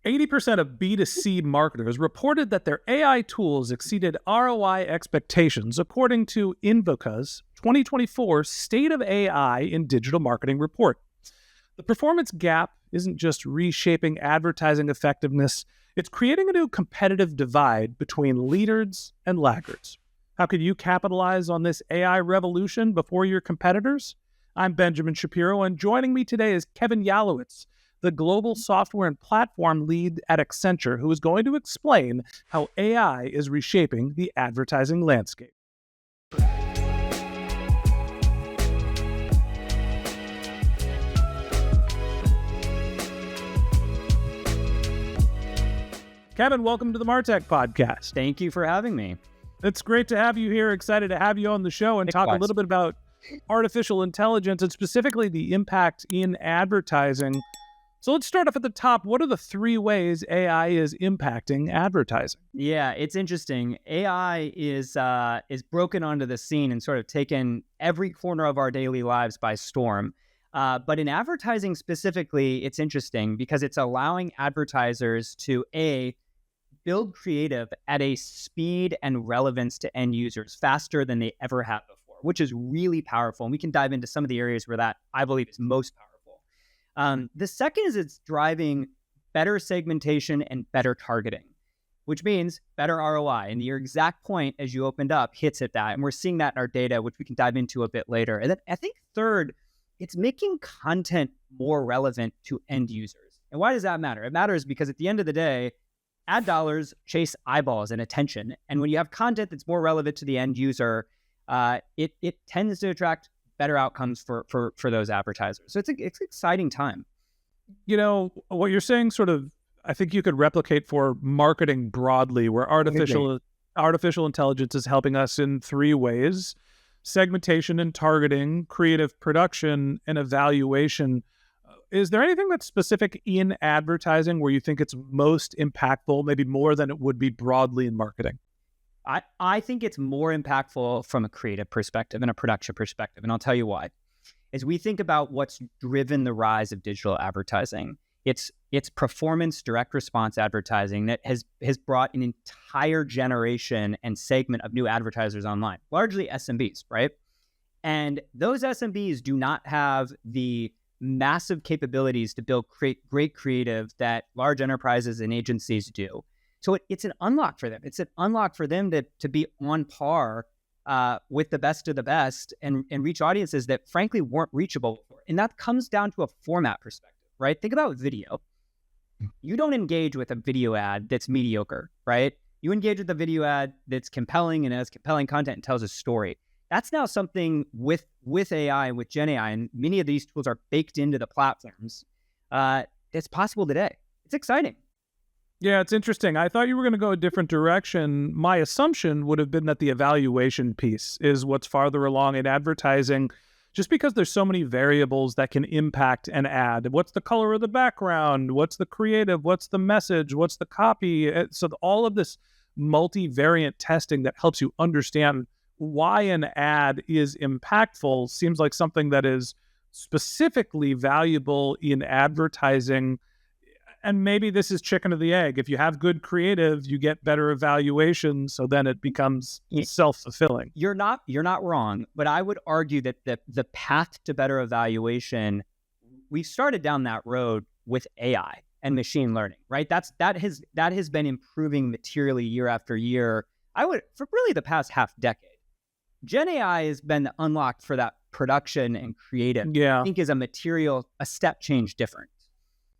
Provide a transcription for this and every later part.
80% of B2C marketers reported that their AI tools exceeded ROI expectations, according to Invoca's 2024 State of AI in Digital Marketing report. The performance gap isn't just reshaping advertising effectiveness, it's creating a new competitive divide between leaders and laggards. How can you capitalize on this AI revolution before your competitors? I'm Benjamin Shapiro, and joining me today is Kevin Yalowitz, the global software and platform lead at Accenture, who is going to explain how AI is reshaping the advertising landscape. Kevin, welcome to the MarTech podcast. Thank you for having me. It's great to have you here. Excited to have you on the show and talk a little bit about artificial intelligence and specifically the impact in advertising. So let's start off at the top. What are the three ways AI is impacting advertising? Yeah, it's interesting. AI is broken onto the scene and sort of taken every corner of our daily lives by storm. But in advertising specifically, it's interesting because it's allowing advertisers to build creative at a speed and relevance to end users faster than they ever have before, which is really powerful. And we can dive into some of the areas where that, I believe, is most powerful. The second is it's driving better segmentation and better targeting, which means better ROI. And your exact point, as you opened up, hits at that. And we're seeing that in our data, which we can dive into a bit later. And then I think third, it's making content more relevant to end users. And why does that matter? It matters because at the end of the day, ad dollars chase eyeballs and attention. And when you have content that's more relevant to the end user, it tends to attract better outcomes for those advertisers. So it's an exciting time. You know, what you're saying sort of, I think you could replicate for marketing broadly, where artificial intelligence is helping us in three ways: segmentation and targeting, creative production, and evaluation. Is there anything that's specific in advertising where you think it's most impactful, maybe more than it would be broadly in marketing? I think it's more impactful from a creative perspective and a production perspective, and I'll tell you why. As we think about what's driven the rise of digital advertising, it's performance direct response advertising that has brought an entire generation and segment of new advertisers online, largely SMBs, right? And those SMBs do not have the massive capabilities to build great creative that large enterprises and agencies do. So it's an unlock for them. It's an unlock for them to be on par with the best of the best and reach audiences that frankly weren't reachable before. And that comes down to a format perspective, right? Think about video. You don't engage with a video ad that's mediocre, right? You engage with a video ad that's compelling and has compelling content and tells a story. That's now something with AI and with Gen AI, and many of these tools are baked into the platforms. It's possible today. It's exciting. Yeah, it's interesting. I thought you were going to go a different direction. My assumption would have been that the evaluation piece is what's farther along in advertising, just because there's so many variables that can impact an ad. What's the color of the background? What's the creative? What's the message? What's the copy? So all of this multivariant testing that helps you understand why an ad is impactful seems like something that is specifically valuable in advertising. And maybe this is chicken or the egg. If you have good creative, you get better evaluation, so then it becomes self-fulfilling. You're not wrong, but I would argue that the path to better evaluation, we started down that road with AI and machine learning, right? That has been improving materially year after year. For really the past half decade. Gen AI has been unlocked for that production and creative. Yeah. I think is a step change different.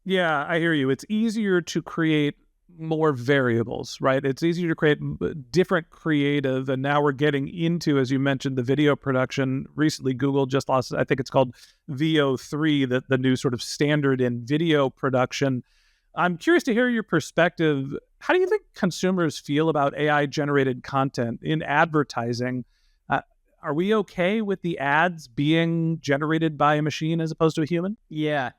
Yeah, I hear you. It's easier to create more variables, right? It's easier to create different creative. And now we're getting into, as you mentioned, the video production. Recently, Google just launched, I think it's called VO3, the new sort of standard in video production. I'm curious to hear your perspective. How do you think consumers feel about AI-generated content in advertising? Are we okay with the ads being generated by a machine as opposed to a human? Yeah.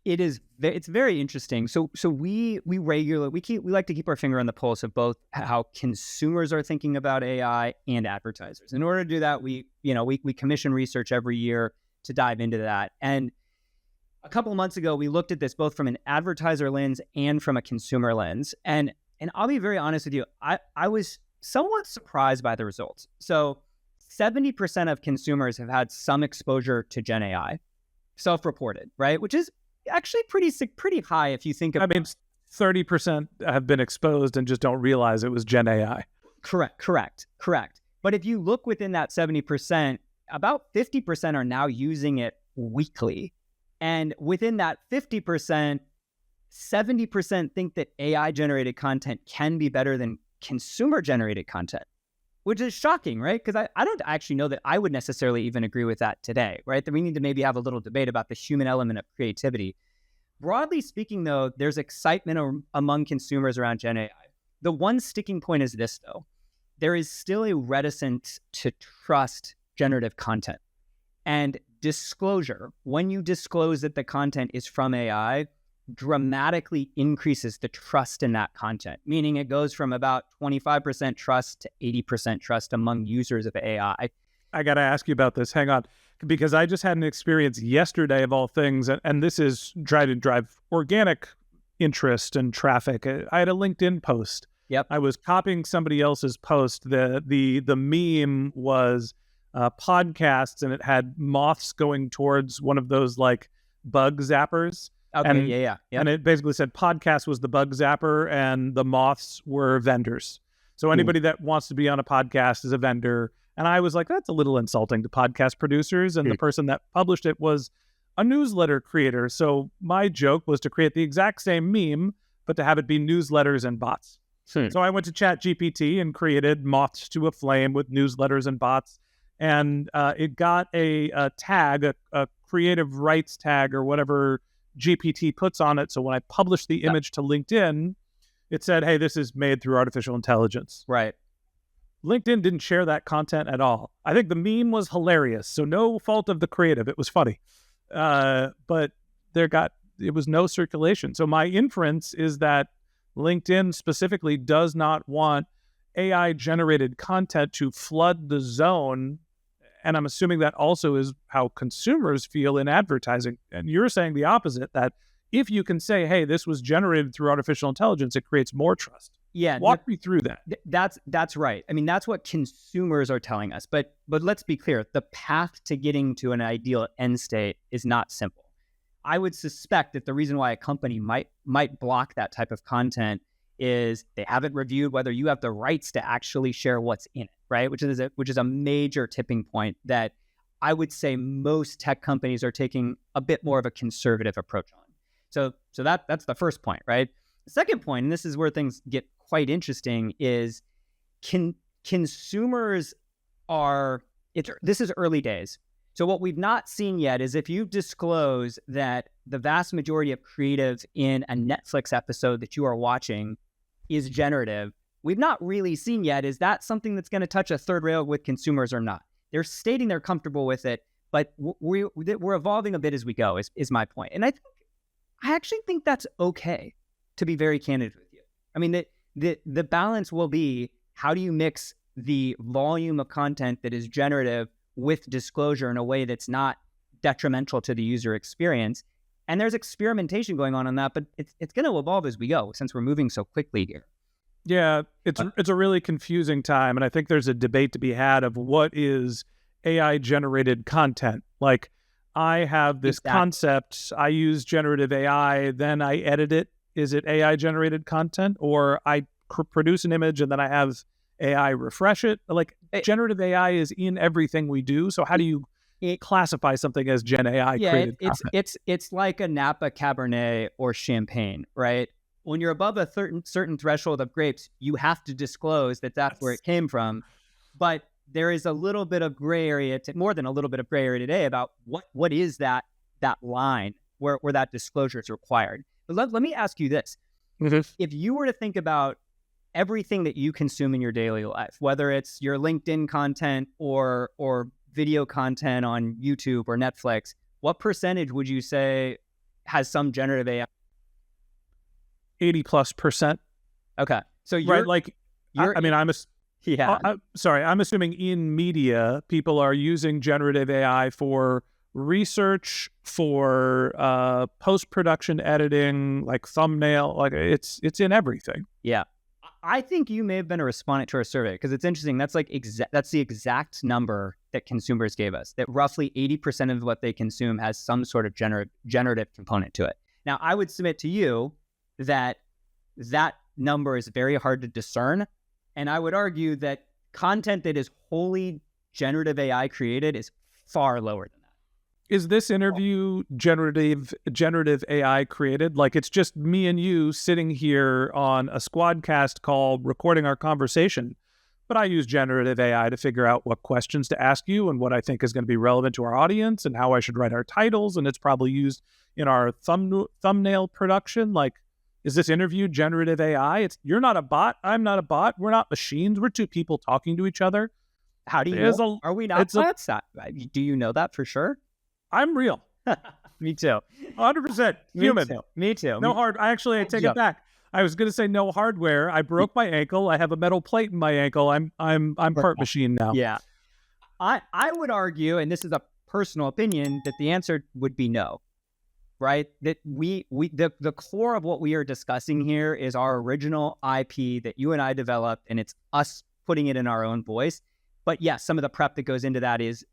It is. It's very interesting. So we like to keep our finger on the pulse of both how consumers are thinking about AI and advertisers. In order to do that, we commission research every year to dive into that. And a couple of months ago, we looked at this both from an advertiser lens and from a consumer lens. And I'll be very honest with you, I was somewhat surprised by the results. So 70% of consumers have had some exposure to Gen AI, self-reported, right? Which is actually pretty high if you think of. I mean, 30% have been exposed and just don't realize it was Gen AI. Correct. But if you look within that 70%, about 50% are now using it weekly. And within that 50%, 70% think that AI-generated content can be better than consumer-generated content, which is shocking, right? Because I don't actually know that I would necessarily even agree with that today, right? That we need to maybe have a little debate about the human element of creativity. Broadly speaking, though, there's excitement among consumers around Gen AI. The one sticking point is this, though. There is still a reticence to trust generative content. And disclosure, when you disclose that the content is from AI, dramatically increases the trust in that content, meaning it goes from about 25% trust to 80% trust among users of AI. I got to ask you about this. Hang on. Because I just had an experience yesterday of all things, and this is trying to drive organic interest and traffic. I had a LinkedIn post. Yep. I was copying somebody else's post. The meme was podcasts, and it had moths going towards one of those like bug zappers. Okay, and, yeah. And it basically said podcast was the bug zapper and the moths were vendors. So anybody that wants to be on a podcast is a vendor. And I was like, that's a little insulting to podcast producers. And the person that published it was a newsletter creator. So my joke was to create the exact same meme, but to have it be newsletters and bots. So I went to ChatGPT and created moths to a flame with newsletters and bots. And it got a tag, a creative rights tag or whatever GPT puts on it. So when I published the image to LinkedIn, it said, hey, this is made through artificial intelligence. Right. LinkedIn didn't share that content at all. I think the meme was hilarious. So no fault of the creative. It was funny. But it was no circulation. So my inference is that LinkedIn specifically does not want AI-generated content to flood the zone. And I'm assuming that also is how consumers feel in advertising. And you're saying the opposite, that if you can say, hey, this was generated through artificial intelligence, it creates more trust. Yeah. Walk me through that. That's right. I mean, that's what consumers are telling us. But let's be clear. The path to getting to an ideal end state is not simple. I would suspect that the reason why a company might block that type of content is they haven't reviewed whether you have the rights to actually share what's in it, right? Which is a major tipping point that I would say most tech companies are taking a bit more of a conservative approach on. So that's the first point, right? The second point, and this is where things get quite interesting, is consumers this is early days. So what we've not seen yet is if you disclose that the vast majority of creative in a Netflix episode that you are watching is generative, we've not really seen yet, is that something that's going to touch a third rail with consumers or not? They're stating they're comfortable with it, but we're evolving a bit as we go, is my point. And I actually think that's okay, to be very candid with you. I mean, the balance will be, how do you mix the volume of content that is generative with disclosure in a way that's not detrimental to the user experience? And there's experimentation going on that, but it's going to evolve as we go, since we're moving so quickly here. Yeah, it's a really confusing time. And I think there's a debate to be had of what is AI-generated content. Like, I have this concept, I use generative AI, then I edit it. Is it AI-generated content? Or I produce an image and then I have AI refresh it? Like, generative AI is in everything we do. So how do you classify something as Gen AI created content? It's like a Napa Cabernet or Champagne, right? When you're above a certain threshold of grapes, you have to disclose that that's where it came from. But there is a little bit of gray area, more than a little bit of gray area today, about what is that line where that disclosure is required. But let me ask you this. Mm-hmm. If you were to think about everything that you consume in your daily life, whether it's your LinkedIn content or video content on YouTube or Netflix, what percentage would you say has some generative AI? 80+%. Okay. So I'm assuming in media, people are using generative AI for research, for post-production editing, like thumbnail, like it's in everything. Yeah. I think you may have been a respondent to our survey, because it's interesting. That's like that's the exact number that consumers gave us, that roughly 80% of what they consume has some sort of generative component to it. Now, I would submit to you that that number is very hard to discern. And I would argue that content that is wholly generative AI created is far lower than that. Is this interview generative AI created? Like, it's just me and you sitting here on a Squadcast call recording our conversation, but I use generative AI to figure out what questions to ask you and what I think is going to be relevant to our audience and how I should write our titles, and it's probably used in our thumbnail production. Like, is this interview generative AI? You're not a bot. I'm not a bot. We're not machines. We're two people talking to each other. How do you know? Are we not bots? Do you know that for sure? I'm real. Me too. 100% human. Me too. No hard. I take it back. I was going to say no hardware. I broke my ankle. I have a metal plate in my ankle. I'm part machine now. Yeah. I would argue, and this is a personal opinion, that the answer would be no. Right? That the core of what we are discussing here is our original IP that you and I developed, and it's us putting it in our own voice. But yes, some of the prep that goes into that is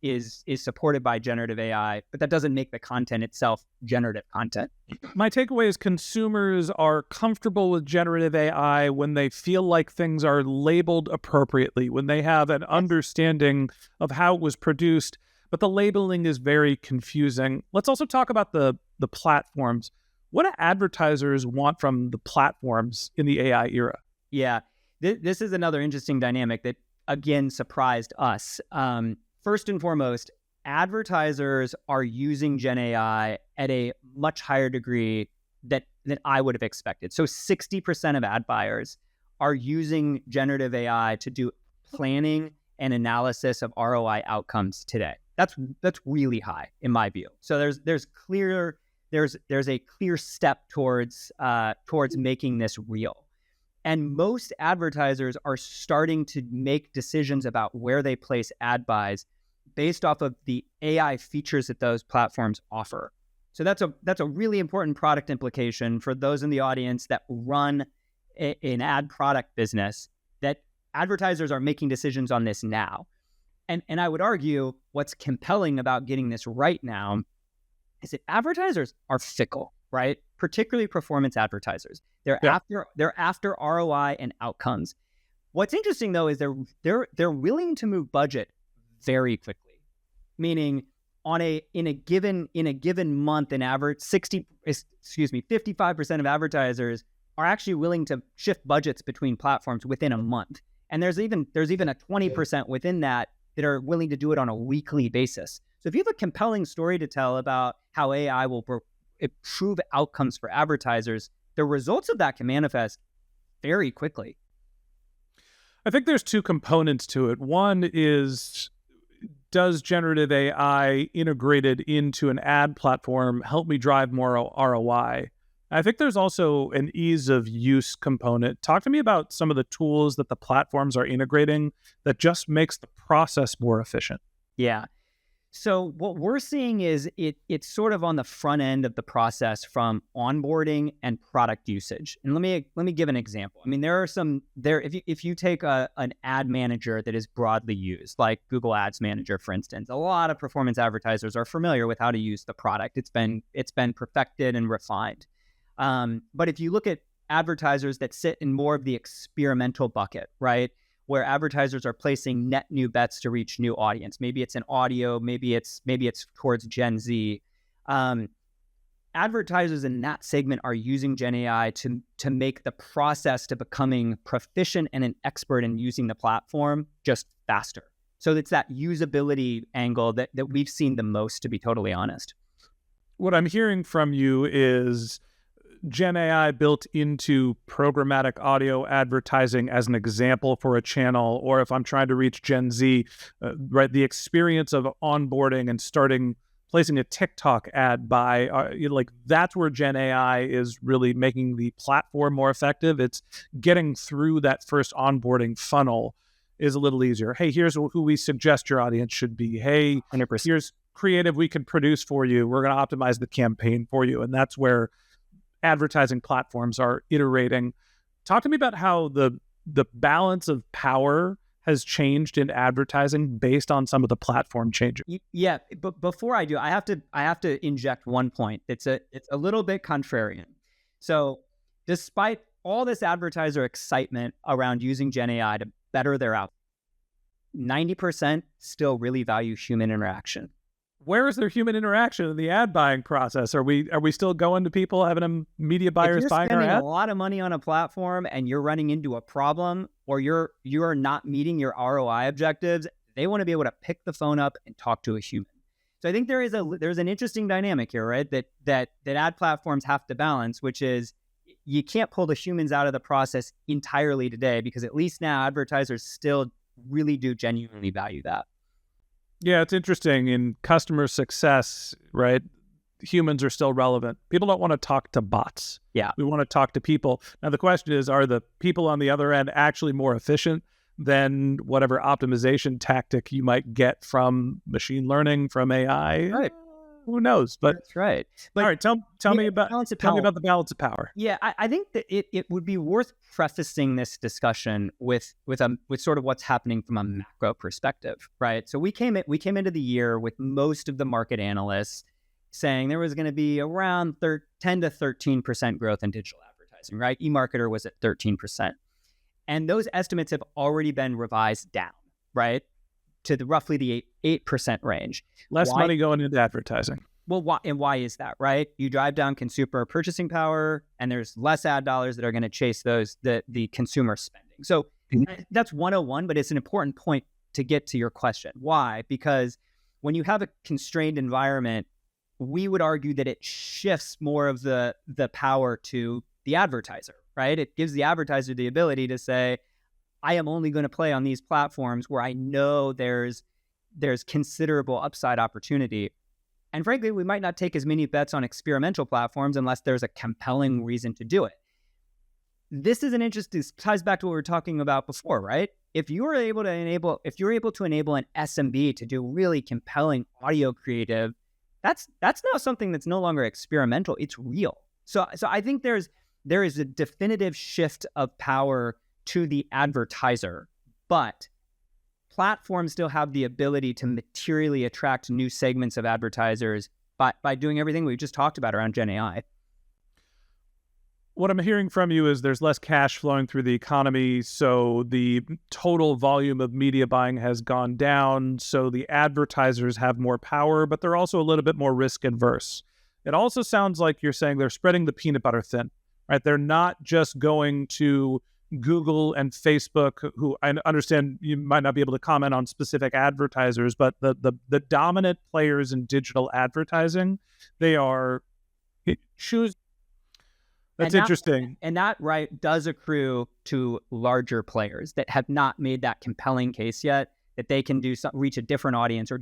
supported by generative AI, but that doesn't make the content itself generative content. My takeaway is consumers are comfortable with generative AI when they feel like things are labeled appropriately, when they have an understanding of how it was produced, but the labeling is very confusing. Let's also talk about the platforms. What do advertisers want from the platforms in the AI era? Yeah, this is another interesting dynamic that, again, surprised us. First and foremost, advertisers are using Gen AI at a much higher degree than I would have expected. So 60% of ad buyers are using generative AI to do planning and analysis of ROI outcomes today. That's really high in my view. So there's a clear step towards making this real. And most advertisers are starting to make decisions about where they place ad buys based off of the AI features that those platforms offer. So that's a really important product implication for those in the audience that run an ad product business, that advertisers are making decisions on this now. And I would argue what's compelling about getting this right now is that advertisers are fickle, right? Particularly performance advertisers. They're after ROI and outcomes. What's interesting though is they're willing to move budget very quickly. Meaning in a given month, an average 55% of advertisers are actually willing to shift budgets between platforms within a month. And there's even a 20% within that are willing to do it on a weekly basis. So if you have a compelling story to tell about how AI will improve outcomes for advertisers, the results of that can manifest very quickly. I think there's two components to it. One is, does generative AI integrated into an ad platform help me drive more ROI? I think there's also an ease of use component. Talk to me about some of the tools that the platforms are integrating that just makes the process more efficient. Yeah. So what we're seeing is it's sort of on the front end of the process from onboarding and product usage. And let me give an example. I mean, if you take an ad manager that is broadly used, like Google Ads Manager, for instance, a lot of performance advertisers are familiar with how to use the product. It's been perfected and refined. But if you look at advertisers that sit in more of the experimental bucket, right, where advertisers are placing net new bets to reach new audience. Maybe it's in audio, maybe it's towards Gen Z. Advertisers in that segment are using Gen AI to make the process to becoming proficient and an expert in using the platform just faster. So it's that usability angle that we've seen the most, to be totally honest. What I'm hearing from you is Gen AI built into programmatic audio advertising as an example for a channel, or if I'm trying to reach Gen Z, right, the experience of onboarding and placing a TikTok ad that's where Gen AI is really making the platform more effective. It's getting through that first onboarding funnel is a little easier. Hey, here's who we suggest your audience should be. Hey, 100%. creative we can produce for you. We're going to optimize the campaign for you. And that's where advertising platforms are iterating. Talk to me about how the balance of power has changed in advertising based on some of the platform changes. Yeah, but before I do, I have to inject one point. It's a little bit contrarian. So, despite all this advertiser excitement around using Gen AI to better their output, 90% still really value human interaction. Where is there human interaction in the ad buying process? Are we still going to people, having them media buyers buying our ads? If you're spending a lot of money on a platform and you're running into a problem, or you are not meeting your ROI objectives, they want to be able to pick the phone up and talk to a human. So I think there's an interesting dynamic here, right? That ad platforms have to balance, which is you can't pull the humans out of the process entirely today, because at least now advertisers still really do genuinely value that. Yeah, it's interesting. In customer success, right? Humans are still relevant. People don't want to talk to bots. Yeah. We want to talk to people. Now, the question is, are the people on the other end actually more efficient than whatever optimization tactic you might get from machine learning, from AI? Right. Who knows? But that's right. But all right, tell me about the balance of power. Yeah, I think that it would be worth prefacing this discussion with sort of what's happening from a macro perspective, right? So we came into the year with most of the market analysts saying there was going to be around 10 to 13% growth in digital advertising, right? eMarketer was at 13%. And those estimates have already been revised down, right, to roughly the 8% range. Less money going into advertising. Well, why is that, right? You drive down consumer purchasing power, and there's less ad dollars that are going to chase the consumer spending. So that's 101, but it's an important point to get to your question. Why? Because when you have a constrained environment, we would argue that it shifts more of the power to the advertiser, right? It gives the advertiser the ability to say, I am only going to play on these platforms where I know there's considerable upside opportunity. And frankly, we might not take as many bets on experimental platforms unless there's a compelling reason to do it. This ties back to what we were talking about before, right? If you're able to enable an SMB to do really compelling audio creative, that's now something that's no longer experimental. It's real. So I think there is a definitive shift of power to the advertiser, but platforms still have the ability to materially attract new segments of advertisers by doing everything we just talked about around Gen AI. What I'm hearing from you is there's less cash flowing through the economy, so the total volume of media buying has gone down, so the advertisers have more power, but they're also a little bit more risk adverse. It also sounds like you're saying they're spreading the peanut butter thin, right? They're not just going to Google and Facebook, who I understand you might not be able to comment on specific advertisers, but the dominant players in digital advertising, they are choose. That's interesting. And that right does accrue to larger players that have not made that compelling case yet that they can reach a different audience or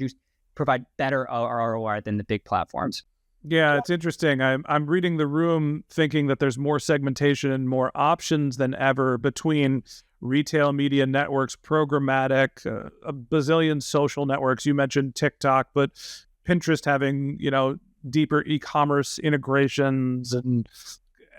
provide better ROI than the big platforms. Yeah, it's interesting. I'm reading the room thinking that there's more segmentation and more options than ever between retail media networks, programmatic, a bazillion social networks. You mentioned TikTok, but Pinterest having, deeper e-commerce integrations, and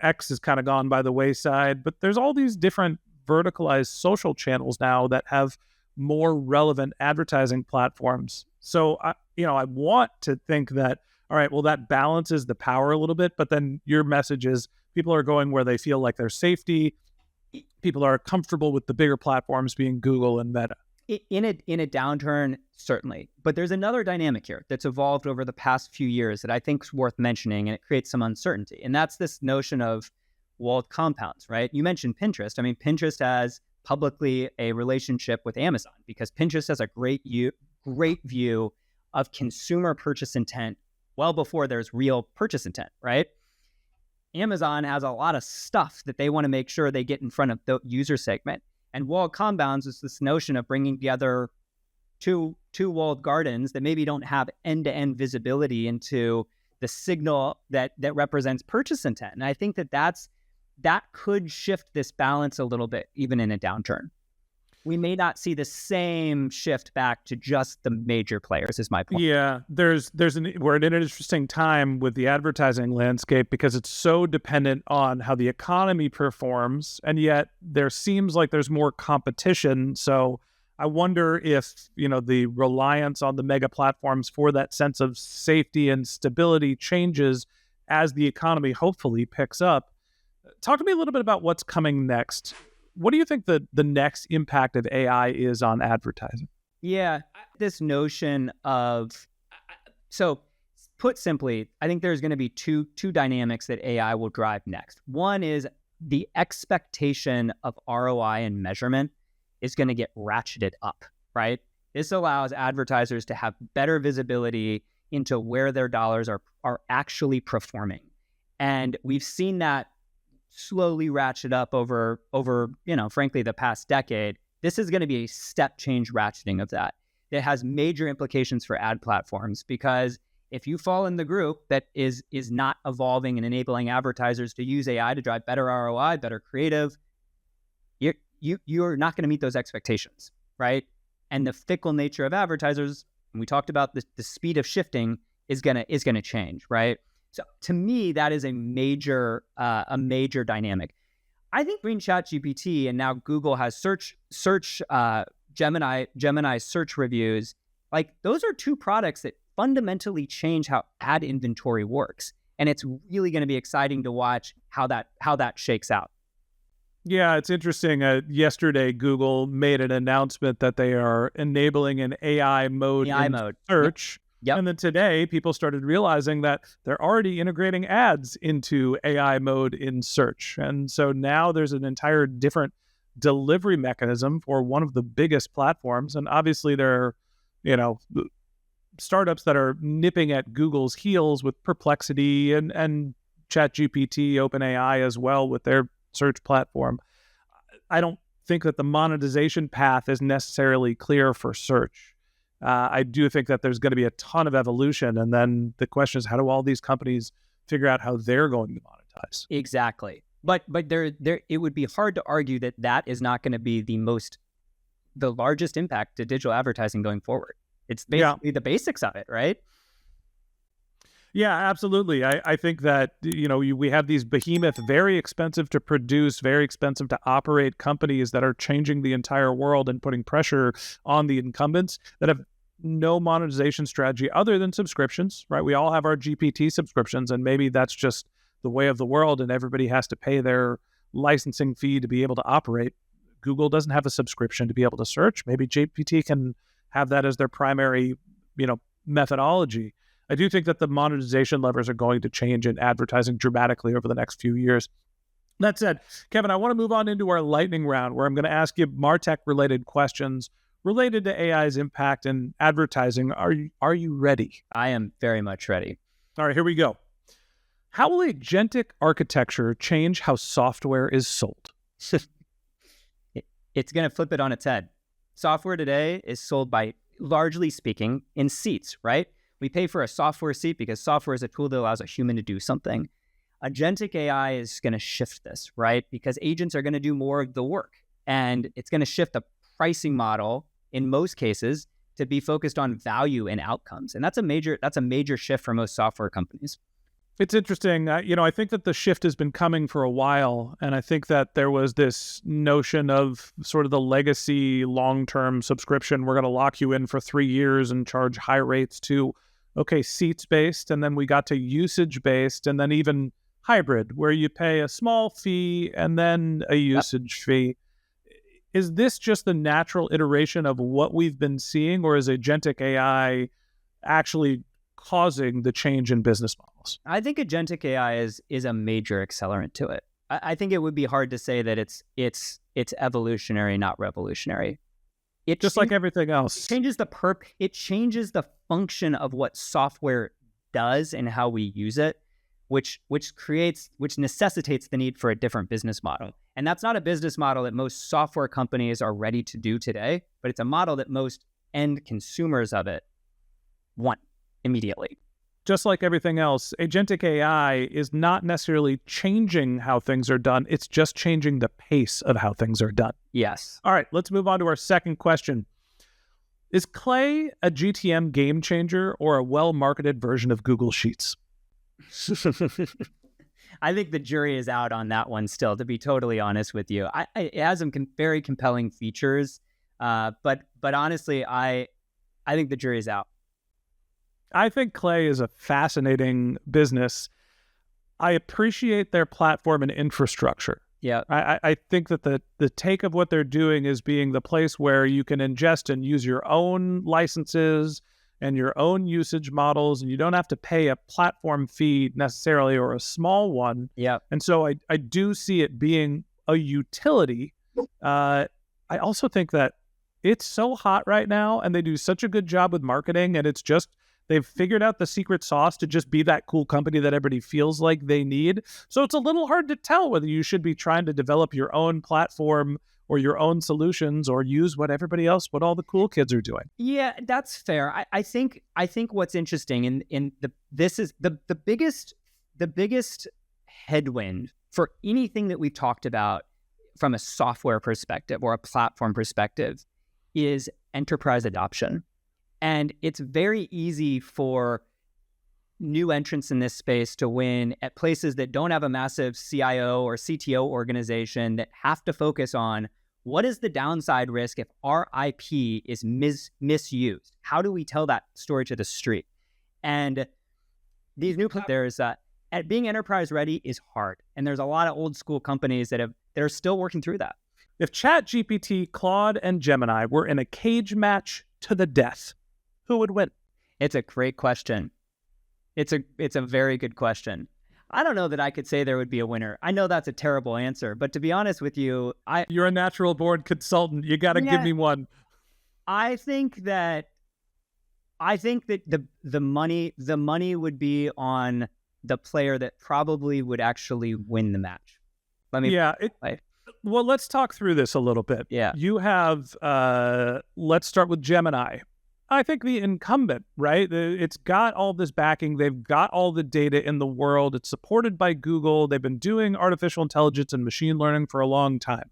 X has kind of gone by the wayside. But there's all these different verticalized social channels now that have more relevant advertising platforms. So I want to think that, all right, well, that balances the power a little bit, but then your message is people are going where they feel like there's safety. People are comfortable with the bigger platforms being Google and Meta. In a downturn, certainly. But there's another dynamic here that's evolved over the past few years that I think is worth mentioning, and it creates some uncertainty. And that's this notion of walled compounds, right? You mentioned Pinterest. I mean, Pinterest has publicly a relationship with Amazon because Pinterest has a great view of consumer purchase intent well before there's real purchase intent, right? Amazon has a lot of stuff that they want to make sure they get in front of the user segment. And walled compounds is this notion of bringing together two walled gardens that maybe don't have end-to-end visibility into the signal that represents purchase intent. And I think that could shift this balance a little bit, even in a downturn. we may not see the same shift back to just the major players, is my point. Yeah, we're at an interesting time with the advertising landscape because it's so dependent on how the economy performs, and yet there seems like there's more competition. So I wonder if, the reliance on the mega platforms for that sense of safety and stability changes as the economy hopefully picks up. Talk to me a little bit about what's coming next. What do you think the next impact of AI is on advertising? Yeah, this notion of, so put simply, I think there's going to be two dynamics that AI will drive next. One is the expectation of ROI and measurement is going to get ratcheted up, right? This allows advertisers to have better visibility into where their dollars are actually performing. And we've seen that slowly ratchet up over, frankly, the past decade. This is going to be a step change ratcheting of that. It has major implications for ad platforms, because if you fall in the group that is not evolving and enabling advertisers to use AI to drive better ROI, better creative, you're not going to meet those expectations, right? And the fickle nature of advertisers, and we talked about the speed of shifting, is gonna change, right? So to me, that is a major dynamic. I think between ChatGPT and now Google has search Gemini search reviews, like those are two products that fundamentally change how ad inventory works. And it's really going to be exciting to watch how that shakes out. Yeah, it's interesting. Yesterday, Google made an announcement that they are enabling an AI mode in search. Yep. And then today, people started realizing that they're already integrating ads into AI mode in search. And so now there's an entire different delivery mechanism for one of the biggest platforms. And obviously, there are, startups that are nipping at Google's heels with Perplexity and ChatGPT, OpenAI as well with their search platform. I don't think that the monetization path is necessarily clear for search. I do think that there's going to be a ton of evolution. And then the question is, how do all these companies figure out how they're going to monetize? Exactly. But there it would be hard to argue that is not going to be the largest impact to digital advertising going forward. It's basically the basics of it, right? Yeah, absolutely. I think that, we have these behemoth, very expensive to produce, very expensive to operate companies that are changing the entire world and putting pressure on the incumbents that have no monetization strategy other than subscriptions, right? We all have our GPT subscriptions, and maybe that's just the way of the world and everybody has to pay their licensing fee to be able to operate. Google doesn't have a subscription to be able to search. Maybe GPT can have that as their primary, methodology. I do think that the monetization levers are going to change in advertising dramatically over the next few years. That said, Kevin, I want to move on into our lightning round, where I'm going to ask you MarTech-related questions related to AI's impact in advertising. Are you ready? I am very much ready. All right, here we go. How will agentic architecture change how software is sold? It's going to flip it on its head. Software today is sold by, largely speaking, in seats, right? We pay for a software seat because software is a tool that allows a human to do something. Agentic AI is going to shift this, right? Because agents are going to do more of the work, and it's going to shift the pricing model in most cases to be focused on value and outcomes. And that's a major shift for most software companies. It's interesting. I think that the shift has been coming for a while, and I think that there was this notion of sort of the legacy long-term subscription. We're going to lock you in for 3 years and charge high rates to, seats-based, and then we got to usage-based, and then even hybrid, where you pay a small fee and then a usage fee. Is this just the natural iteration of what we've been seeing, or is agentic AI actually causing the change in business models? I think agentic AI is a major accelerant to it. I think it would be hard to say that it's evolutionary, not revolutionary. It just like everything else. It changes it changes the function of what software does and how we use it, which necessitates the need for a different business model. And that's not a business model that most software companies are ready to do today, but it's a model that most end consumers of it want immediately. just like everything else, agentic AI is not necessarily changing how things are done. It's just changing the pace of how things are done. Yes. All right, let's move on to our second question. Is Clay a GTM game changer or a well-marketed version of Google Sheets? I think the jury is out on that one still, to be totally honest with you. It has some very compelling features, but honestly, I think the jury is out. I think Clay is a fascinating business. I appreciate their platform and infrastructure. Yeah. I think that the take of what they're doing is being the place where you can ingest and use your own licenses and your own usage models, and you don't have to pay a platform fee necessarily, or a small one. Yeah. And so I do see it being a utility. I also think that it's so hot right now, and they do such a good job with marketing, and it's just, they've figured out the secret sauce to just be that cool company that everybody feels like they need. So it's a little hard to tell whether you should be trying to develop your own platform or your own solutions, or use what all the cool kids are doing. Yeah, that's fair. I think what's interesting this is the biggest headwind for anything that we've talked about from a software perspective or a platform perspective is enterprise adoption. And it's very easy for new entrants in this space to win at places that don't have a massive CIO or CTO organization that have to focus on what is the downside risk if our IP is misused? How do we tell that story to the street? And these new players, at being enterprise ready is hard. And there's a lot of old school companies that are still working through that. If ChatGPT, Claude, and Gemini were in a cage match to the death, who would win? It's a great question. It's a very good question. I don't know that I could say there would be a winner. I know that's a terrible answer, but to be honest with you, you're a natural born consultant. You got to give me one. I think that the money would be on the player that probably would actually win the match. Well, let's talk through this a little bit. Yeah. You have, let's start with Gemini. I think the incumbent, right? It's got all this backing. They've got all the data in the world. It's supported by Google. They've been doing artificial intelligence and machine learning for a long time.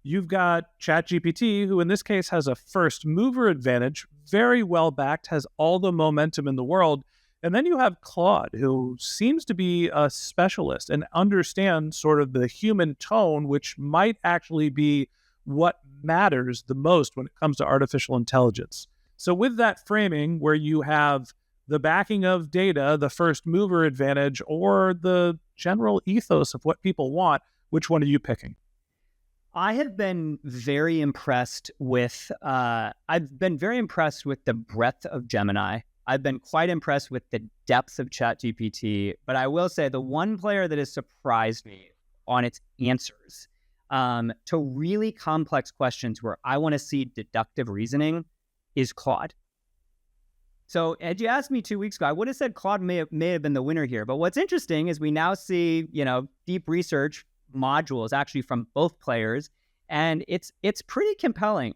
You've got ChatGPT, who in this case has a first mover advantage, very well backed, has all the momentum in the world. And then you have Claude, who seems to be a specialist and understands sort of the human tone, which might actually be what matters the most when it comes to artificial intelligence. So with that framing, where you have the backing of data, the first mover advantage, or the general ethos of what people want, which one are you picking? I have been very impressed with, the breadth of Gemini. I've been quite impressed with the depth of ChatGPT, but I will say the one player that has surprised me on its answers to really complex questions where I want to see deductive reasoning is Claude. So had you asked me 2 weeks ago, I would have said Claude may have been the winner here. But what's interesting is we now see, deep research modules actually from both players, and it's pretty compelling.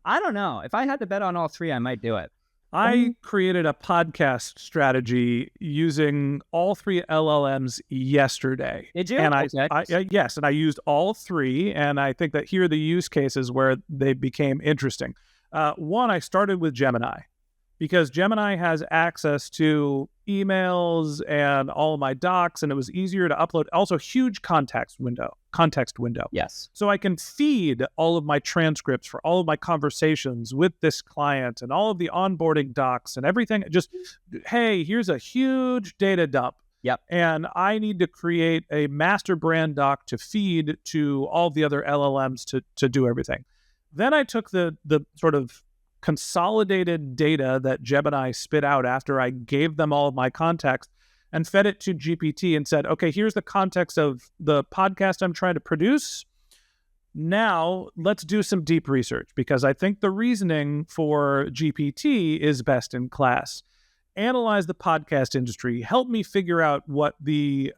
I don't know. If I had to bet on all three, I might do it. I created a podcast strategy using all three LLMs yesterday. Did you? And yes, and I used all three, and I think that here are the use cases where they became interesting. One, I started with Gemini because Gemini has access to emails and all of my docs, and it was easier to upload. Also, huge context window. Yes. So I can feed all of my transcripts for all of my conversations with this client and all of the onboarding docs and everything. Just, hey, here's a huge data dump. Yep. And I need to create a master brand doc to feed to all the other LLMs to do everything. Then I took the sort of consolidated data that Gemini spit out after I gave them all of my context and fed it to GPT and said, okay, here's the context of the podcast I'm trying to produce. Now let's do some deep research, because I think the reasoning for GPT is best in class. Analyze the podcast industry, help me figure out what the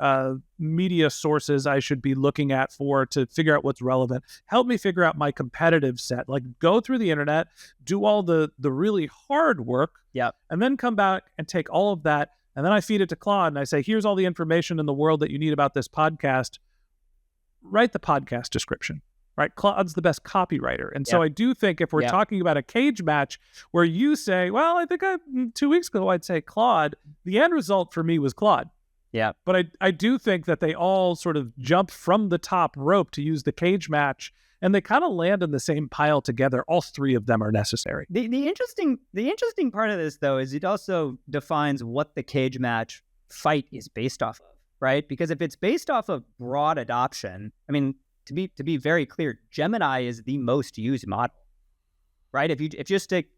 media sources I should be looking at to figure out what's relevant, help me figure out my competitive set, like go through the internet, do all the really hard work, yep, and then come back and take all of that, and then I feed it to Claude and I say, here's all the information in the world that you need about this podcast. Write the podcast description, right? Claude's the best copywriter. And so I do think if we're talking about a cage match where you say, well, I think 2 weeks ago, I'd say Claude, the end result for me was Claude. Yeah. But I do think that they all sort of jump from the top rope to use the cage match, and they kind of land in the same pile together. All three of them are necessary. The interesting part of this, though, is it also defines what the cage match fight is based off of, right? Because if it's based off of broad adoption, I mean, to be very clear, Gemini is the most used model, right? If you just take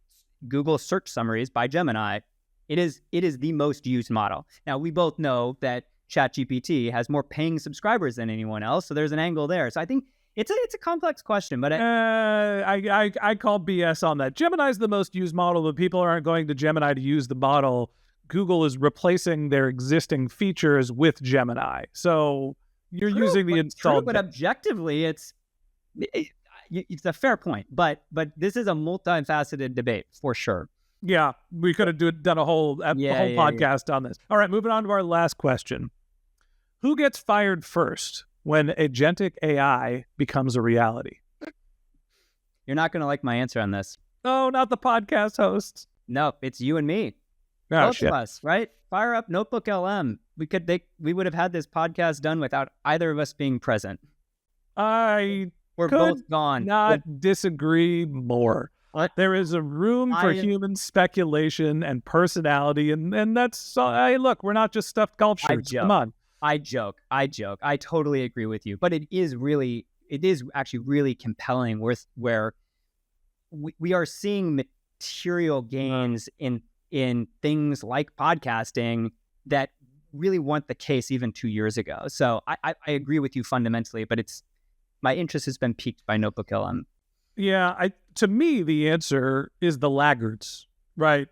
Google search summaries by Gemini, it is the most used model. Now, we both know that ChatGPT has more paying subscribers than anyone else, so there's an angle there. So I think it's a complex question, but I call BS on that. Gemini's the most used model, but people aren't going to Gemini to use the model. Google is replacing their existing features with Gemini. So you're using the installed. But objectively, it's a fair point. But this is a multifaceted debate for sure. Yeah, we could have done a whole podcast on this. All right, moving on to our last question. Who gets fired first when agentic AI becomes a reality? You're not going to like my answer on this. Oh, not the podcast hosts. No, it's you and me. Both of us, right? Fire up Notebook LM. We would have had this podcast done without either of us being present. We're both gone. Not disagree more. What? There is a room for human speculation and personality, and that's look, we're not just stuffed golf shirts. Come on. I joke. I totally agree with you, but it is actually really compelling where we are seeing material gains in things like podcasting that really weren't the case even 2 years ago. So I agree with you fundamentally, but my interest has been piqued by Notebook LM. Yeah, to me, the answer is the laggards, right?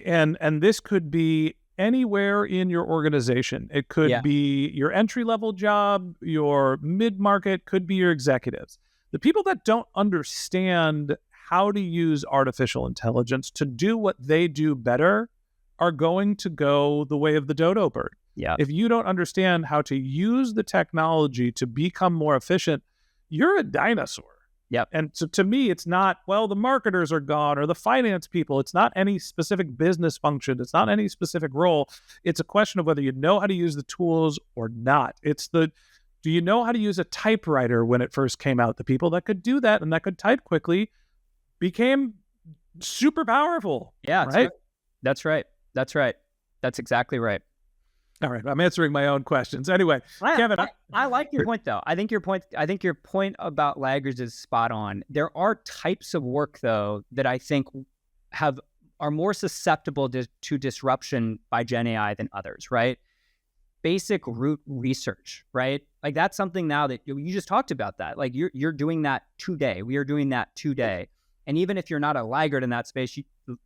And this could be anywhere in your organization. It could be your entry-level job, your mid-market, could be your executives. The people that don't understand how to use artificial intelligence to do what they do better are going to go the way of the dodo bird. Yeah. If you don't understand how to use the technology to become more efficient, you're a dinosaur. Yep. And so to me, it's not, well, the marketers are gone or the finance people. It's not any specific business function. It's not any specific role. It's a question of whether you know how to use the tools or not. Do you know how to use a typewriter when it first came out? The people that could do that and that could type quickly became super powerful. Yeah. Right? That's right. That's exactly right. All right, I'm answering my own questions. Anyway, Kevin, I like your point though. I think your point about laggards is spot on. There are types of work though that I think are more susceptible to disruption by Gen AI than others, right? Basic root research, right? Like that's something now that you just talked about that. Like you're doing that today. We are doing that today. And even if you're not a laggard in that space,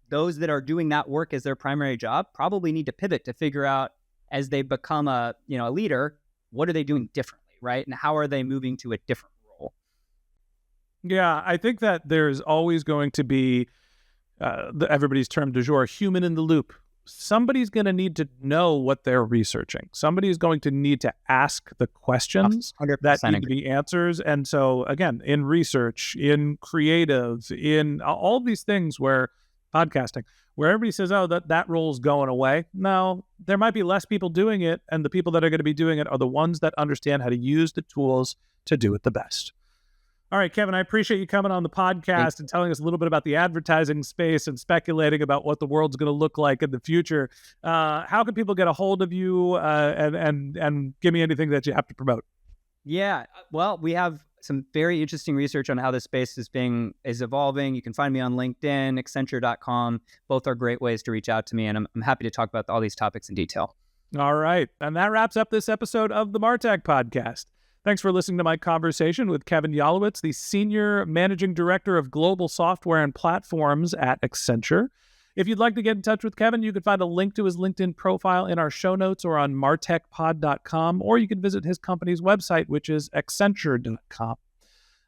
those that are doing that work as their primary job probably need to pivot to figure out, as they become a leader, what are they doing differently, right? And how are they moving to a different role? Yeah, I think that there's always going to be everybody's term du jour, human in the loop. Somebody's going to need to know what they're researching. Somebody's going to need to ask the questions that need to be answers. And so, again, in research, in creative, in all these things where podcasting, where everybody says, oh, that role's going away. No, there might be less people doing it, and the people that are going to be doing it are the ones that understand how to use the tools to do it the best. All right, Kevin, I appreciate you coming on the podcast and telling us a little bit about the advertising space and speculating about what the world's going to look like in the future. How can people get a hold of you and give me anything that you have to promote? Yeah, well, we have some very interesting research on how this space is evolving. You can find me on LinkedIn, Accenture.com. Both are great ways to reach out to me, and I'm happy to talk about all these topics in detail. All right. And that wraps up this episode of the MarTech podcast. Thanks for listening to my conversation with Kevin Yalowitz, the Senior Managing Director of Global Software and Platforms at Accenture. If you'd like to get in touch with Kevin, you can find a link to his LinkedIn profile in our show notes or on martechpod.com, or you can visit his company's website, which is accenture.com.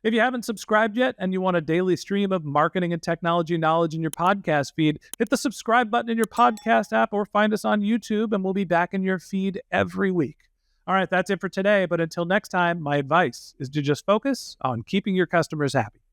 If you haven't subscribed yet and you want a daily stream of marketing and technology knowledge in your podcast feed, hit the subscribe button in your podcast app or find us on YouTube, and we'll be back in your feed every week. All right, that's it for today. But until next time, my advice is to just focus on keeping your customers happy.